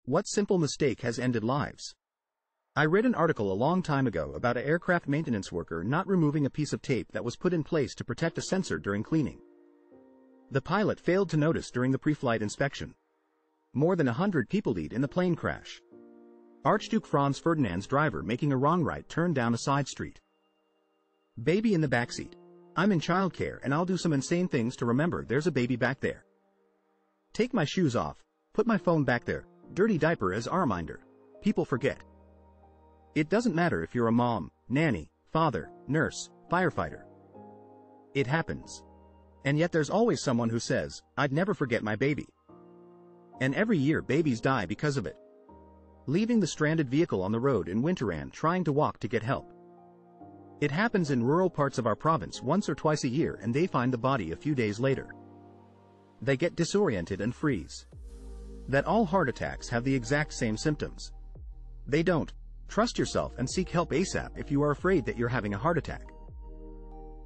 What simple mistake has ended lives? I read an article a long time ago about an aircraft maintenance worker not removing a piece of tape that was put in place to protect a sensor during cleaning. The pilot failed to notice during the pre-flight inspection. More than 100 people died in the plane crash. Archduke Franz Ferdinand's driver making a wrong right turn down a side street. Baby in the backseat. I'm in childcare and I'll do some insane things to remember there's a baby back there. Take my shoes off, put my phone back there, dirty diaper as a reminder. People forget. It doesn't matter if you're a mom, nanny, father, nurse, firefighter. It happens. And yet there's always someone who says, I'd never forget my baby. And every year babies die because of it. Leaving the stranded vehicle on the road in winter and trying to walk to get help. It happens in rural parts of our province once or twice a year and they find the body a few days later. They get disoriented and freeze. That all heart attacks have the exact same symptoms. They don't. Trust yourself and seek help ASAP if you are afraid that you're having a heart attack.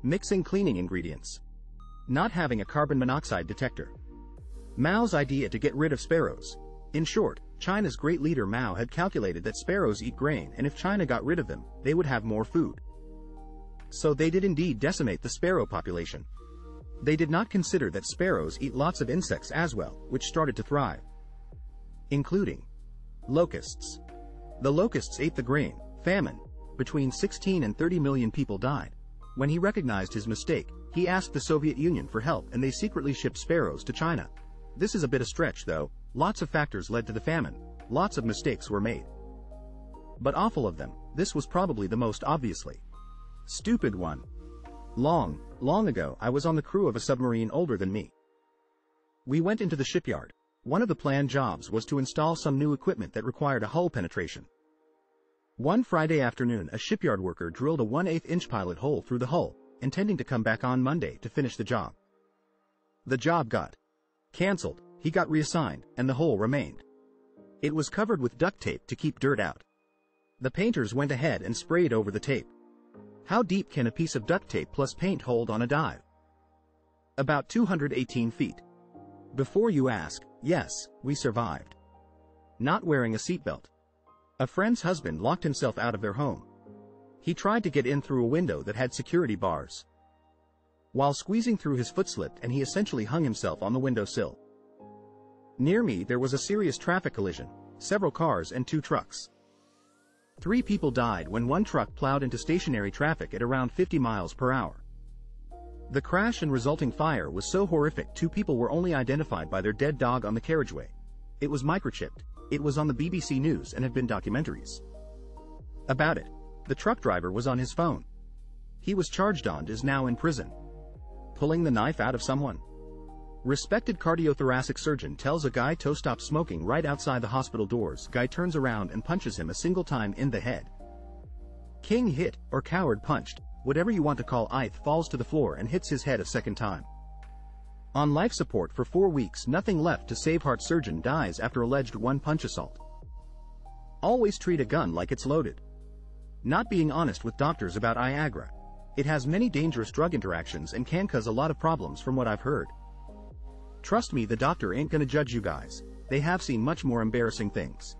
Mixing cleaning ingredients. Not having a carbon monoxide detector. Mao's idea to get rid of sparrows. In short, China's great leader Mao had calculated that sparrows eat grain and if China got rid of them, they would have more food. So they did indeed decimate the sparrow population. They did not consider that sparrows eat lots of insects as well, which started to thrive. Including locusts. The locusts ate the grain. Famine. Between 16 and 30 million people died. When he recognized his mistake, he asked the Soviet Union for help and they secretly shipped sparrows to China. This is a bit of a stretch though, lots of factors led to the famine, lots of mistakes were made. But awful of them, this was probably the most obviously stupid one. Long ago I was on the crew of a submarine older than me. We went into the shipyard. One of the planned jobs was to install some new equipment that required a hull penetration. One Friday afternoon a shipyard worker drilled a 1/8 inch pilot hole through the hull, intending to come back on Monday to finish the job. The job got cancelled, he got reassigned, and the hole remained. It was covered with duct tape to keep dirt out. The painters went ahead and sprayed over the tape. How deep can a piece of duct tape plus paint hold on a dive? About 218 feet. Before you ask, yes, we survived. Not wearing a seatbelt. A friend's husband locked himself out of their home. He tried to get in through a window that had security bars. While squeezing through, his foot slipped and he essentially hung himself on the windowsill. Near me there was a serious traffic collision, several cars and 2 trucks. 3 people died when one truck plowed into stationary traffic at around 50 miles per hour. The crash and resulting fire was so horrific 2 people were only identified by their dead dog on the carriageway. It was microchipped, it was on the BBC News and have been documentaries about it. The truck driver was on his phone. He was charged and is now in prison. Pulling the knife out of someone. Respected cardiothoracic surgeon tells a guy to stop smoking right outside the hospital doors. Guy turns around and punches him a single time in the head. King hit, or coward punched, whatever you want to call it, falls to the floor and hits his head a second time. On life support for 4 weeks, nothing left to save, heart surgeon dies after alleged one-punch assault. Always treat a gun like it's loaded. Not being honest with doctors about Viagra. It has many dangerous drug interactions and can cause a lot of problems from what I've heard. Trust me, the doctor ain't gonna judge you guys. They have seen much more embarrassing things.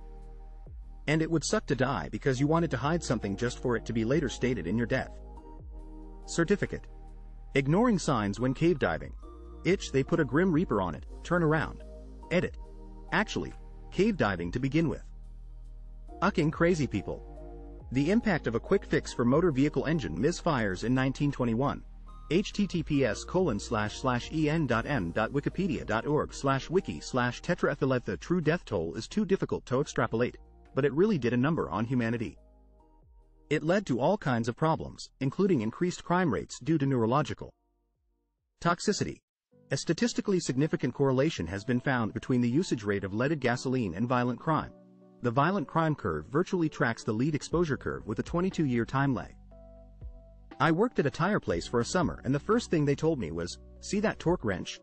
And it would suck to die because you wanted to hide something just for it to be later stated in your death certificate. Ignoring signs when cave diving. They put a Grim Reaper on it. Turn around. Edit. Actually, cave diving to begin with. Ucking crazy people. The impact of a quick fix for motor vehicle engine misfires in 1921. https://en.m.wikipedia.org/wiki/tetraethyletha. True death toll is too difficult to extrapolate, but it really did a number on humanity. It led to all kinds of problems, including increased crime rates due to neurological toxicity. A statistically significant correlation has been found between the usage rate of leaded gasoline and violent crime. The violent crime curve virtually tracks the lead exposure curve with a 22-year time lag. I worked at a tire place for a summer and the first thing they told me was, see that torque wrench?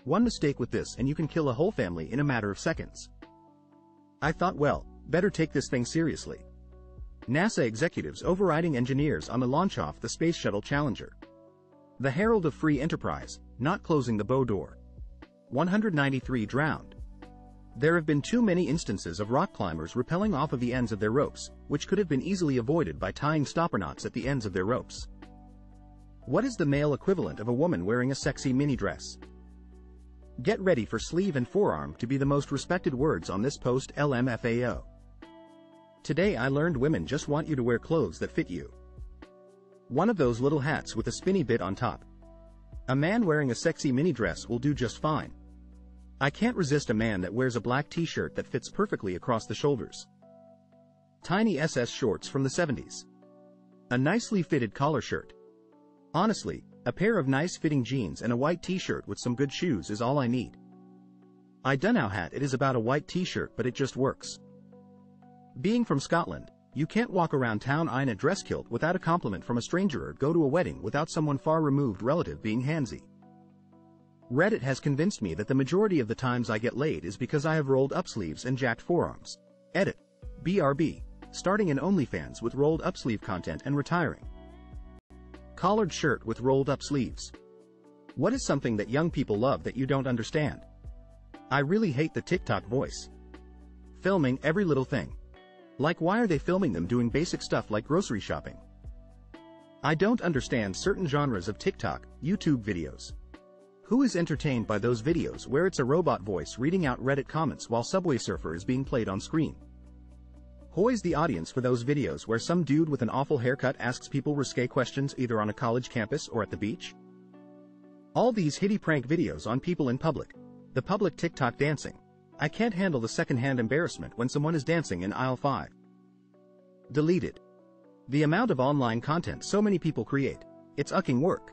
One mistake with this and you can kill a whole family in a matter of seconds. I thought, well, better take this thing seriously. NASA executives overriding engineers on the launch off the Space Shuttle Challenger. The herald of free enterprise, not closing the bow door. 193 drowned. There have been too many instances of rock climbers rappelling off of the ends of their ropes, which could have been easily avoided by tying stopper knots at the ends of their ropes. What is the male equivalent of a woman wearing a sexy mini dress? Get ready for sleeve and forearm to be the most respected words on this post LMFAO. Today I learned women just want you to wear clothes that fit you. One of those little hats with a spinny bit on top. A man wearing a sexy mini dress will do just fine. I can't resist a man that wears a black t-shirt that fits perfectly across the shoulders. Tiny SS shorts from the 70s. A nicely fitted collar shirt. Honestly, a pair of nice fitting jeans and a white t-shirt with some good shoes is all I need. I dunno how it is about a white t-shirt, but it just works. Being from Scotland, you can't walk around town in a dress kilt without a compliment from a stranger or go to a wedding without someone far removed relative being handsy. Reddit has convinced me that the majority of the times I get laid is because I have rolled up sleeves and jacked forearms. Edit. BRB. Starting an OnlyFans with rolled up sleeve content and retiring. Collared shirt with rolled up sleeves. What is something that young people love that you don't understand? I really hate the TikTok voice. Filming every little thing. Like, why are they filming them doing basic stuff like grocery shopping? I don't understand certain genres of TikTok, YouTube videos. Who is entertained by those videos where it's a robot voice reading out Reddit comments while Subway Surfer is being played on screen? Who is the audience for those videos where some dude with an awful haircut asks people risque questions either on a college campus or at the beach? All these hitty prank videos on people in public. The public TikTok dancing. I can't handle the second-hand embarrassment when someone is dancing in aisle 5. Deleted. The amount of online content so many people create. It's ucking work.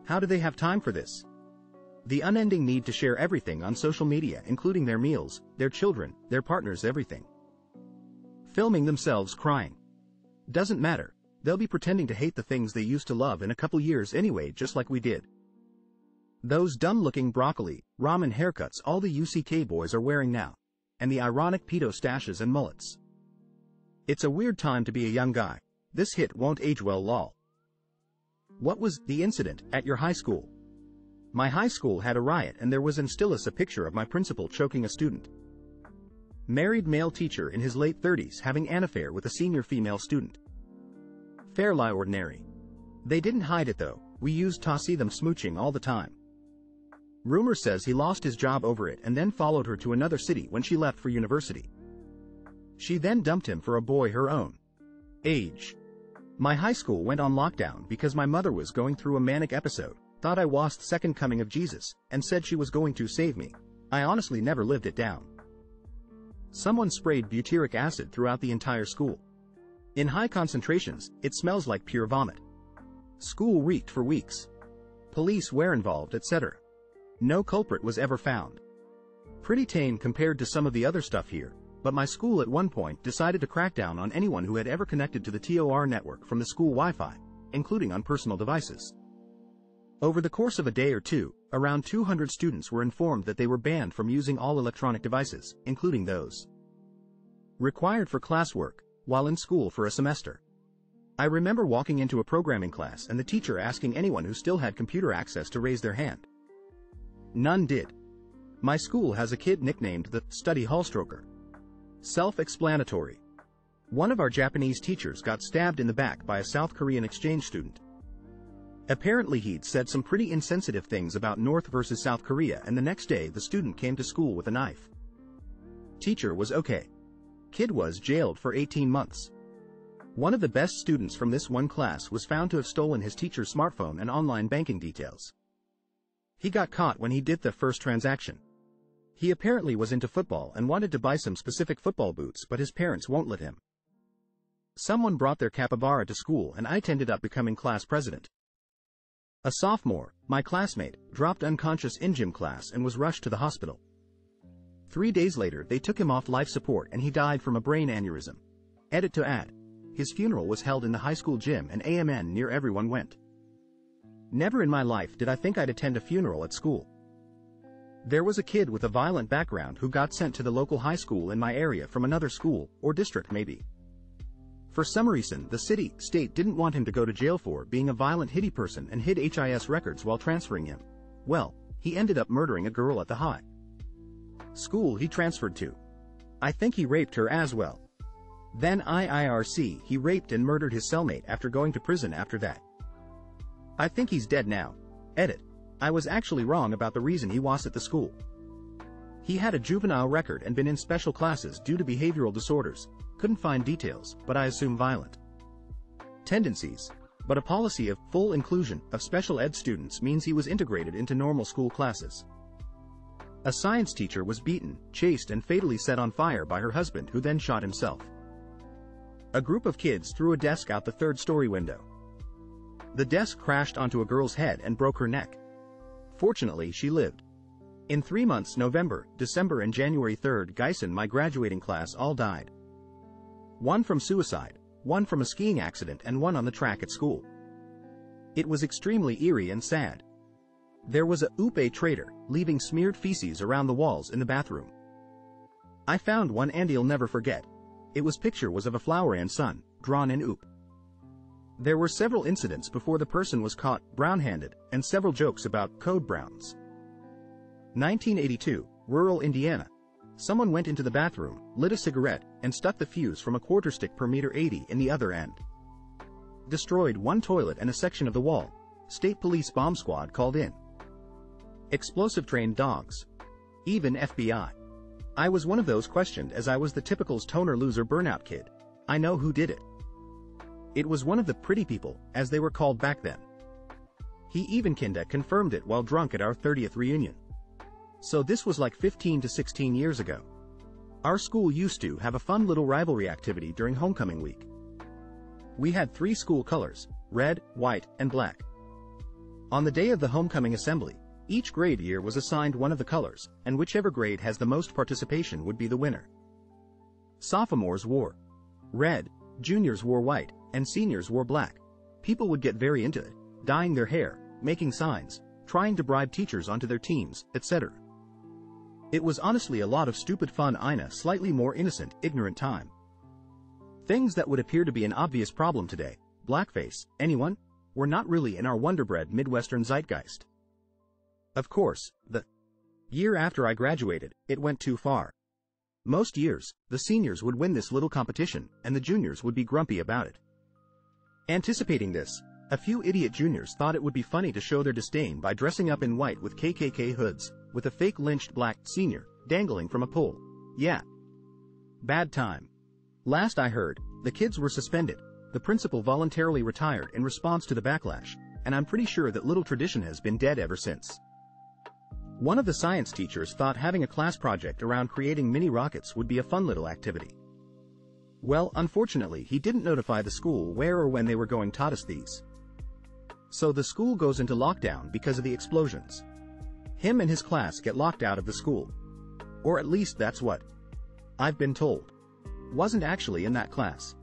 How do they have time for this? The unending need to share everything on social media, including their meals, their children, their partners, everything. Filming themselves crying. Doesn't matter, they'll be pretending to hate the things they used to love in a couple years anyway, just like we did. Those dumb-looking broccoli, ramen haircuts all the UCK boys are wearing now. And the ironic pedo stashes and mullets. It's a weird time to be a young guy. This hit won't age well, lol. What was the incident at your high school? My high school had a riot and there was and still is a picture of my principal choking a student. Married male teacher in his late 30s having an affair with a senior female student. Fairly ordinary. They didn't hide it though, we used to see them smooching all the time. Rumor says he lost his job over it and then followed her to another city when she left for university. She then dumped him for a boy her own age. My high school went on lockdown because my mother was going through a manic episode, thought I was the second coming of Jesus, and said she was going to save me. I honestly never lived it down. Someone sprayed butyric acid throughout the entire school. In high concentrations, it smells like pure vomit. School reeked for weeks. Police were involved, etc. No culprit was ever found. Pretty tame compared to some of the other stuff here, but my school at one point decided to crack down on anyone who had ever connected to the TOR network from the school Wi-Fi, including on personal devices. Over the course of a day or two, around 200 students were informed that they were banned from using all electronic devices, including those required for classwork, while in school for a semester. I remember walking into a programming class and the teacher asking anyone who still had computer access to raise their hand. None did. My school has a kid nicknamed the Study Hallstroker. Self-explanatory. One of our Japanese teachers got stabbed in the back by a South Korean exchange student. Apparently he'd said some pretty insensitive things about North versus South Korea, and the next day the student came to school with a knife. Teacher was okay. Kid was jailed for 18 months. One of the best students from this one class was found to have stolen his teacher's smartphone and online banking details. He got caught when he did the first transaction. He apparently was into football and wanted to buy some specific football boots, but his parents won't let him. Someone brought their capybara to school and I ended up becoming class president. A sophomore, my classmate, dropped unconscious in gym class and was rushed to the hospital. 3 days later they took him off life support and he died from a brain aneurysm. Edit to add. His funeral was held in the high school gym and AMN near everyone went. Never in my life did I think I'd attend a funeral at school. There was a kid with a violent background who got sent to the local high school in my area from another school, or district maybe. For some reason, the state didn't want him to go to jail for being a violent hitty person and hid HIS records while transferring him. Well, he ended up murdering a girl at the high School he transferred to. I think he raped her as well. Then IIRC he raped and murdered his cellmate after going to prison after that. I think he's dead now. Edit. I was actually wrong about the reason he was at the school. He had a juvenile record and been in special classes due to behavioral disorders. Couldn't find details, but I assume violent tendencies. But a policy of full inclusion of special ed students means he was integrated into normal school classes. A science teacher was beaten, chased and fatally set on fire by her husband, who then shot himself. A group of kids threw a desk out the third-story window. The desk crashed onto a girl's head and broke her neck. Fortunately, she lived. In 3 months, November, December and January 3rd, Geisen, my graduating class, all died. One from suicide, one from a skiing accident and one on the track at school. It was extremely eerie and sad. There was a Upe traitor, leaving smeared feces around the walls in the bathroom. I found one Andy'll never forget. Picture was of a flower and sun, drawn in Oop. There were several incidents before the person was caught, brown-handed, and several jokes about code browns. 1982, rural Indiana. Someone went into the bathroom, lit a cigarette, and stuck the fuse from a quarter stick per meter 80 in the other end. Destroyed one toilet and a section of the wall. State Police bomb squad called in. Explosive trained dogs. Even FBI. I was one of those questioned, as I was the typical stoner loser burnout kid. I know who did it. It was one of the pretty people, as they were called back then. He even kinda confirmed it while drunk at our 30th reunion. So this was like 15 to 16 years ago. Our school used to have a fun little rivalry activity during homecoming week. We had 3 school colors: red, white, and black. On the day of the homecoming assembly, each grade year was assigned one of the colors, and whichever grade has the most participation would be the winner. Sophomores wore red, juniors wore white, and seniors wore black. People would get very into it, dyeing their hair, making signs, trying to bribe teachers onto their teams, etc. It was honestly a lot of stupid fun in a slightly more innocent, ignorant time. Things that would appear to be an obvious problem today, blackface, anyone, were not really in our wonderbread Midwestern zeitgeist. Of course, the year after I graduated, it went too far. Most years, the seniors would win this little competition, and the juniors would be grumpy about it. Anticipating this, a few idiot juniors thought it would be funny to show their disdain by dressing up in white with KKK hoods, with a fake lynched black senior dangling from a pole. Yeah. Bad time. Last I heard, the kids were suspended. The principal voluntarily retired in response to the backlash, and I'm pretty sure that little tradition has been dead ever since. One of the science teachers thought having a class project around creating mini rockets would be a fun little activity. Well, unfortunately, he didn't notify the school where or when they were going to taught us these. So the school goes into lockdown because of the explosions. Him and his class get locked out of the school. Or at least that's what I've been told. Wasn't actually in that class.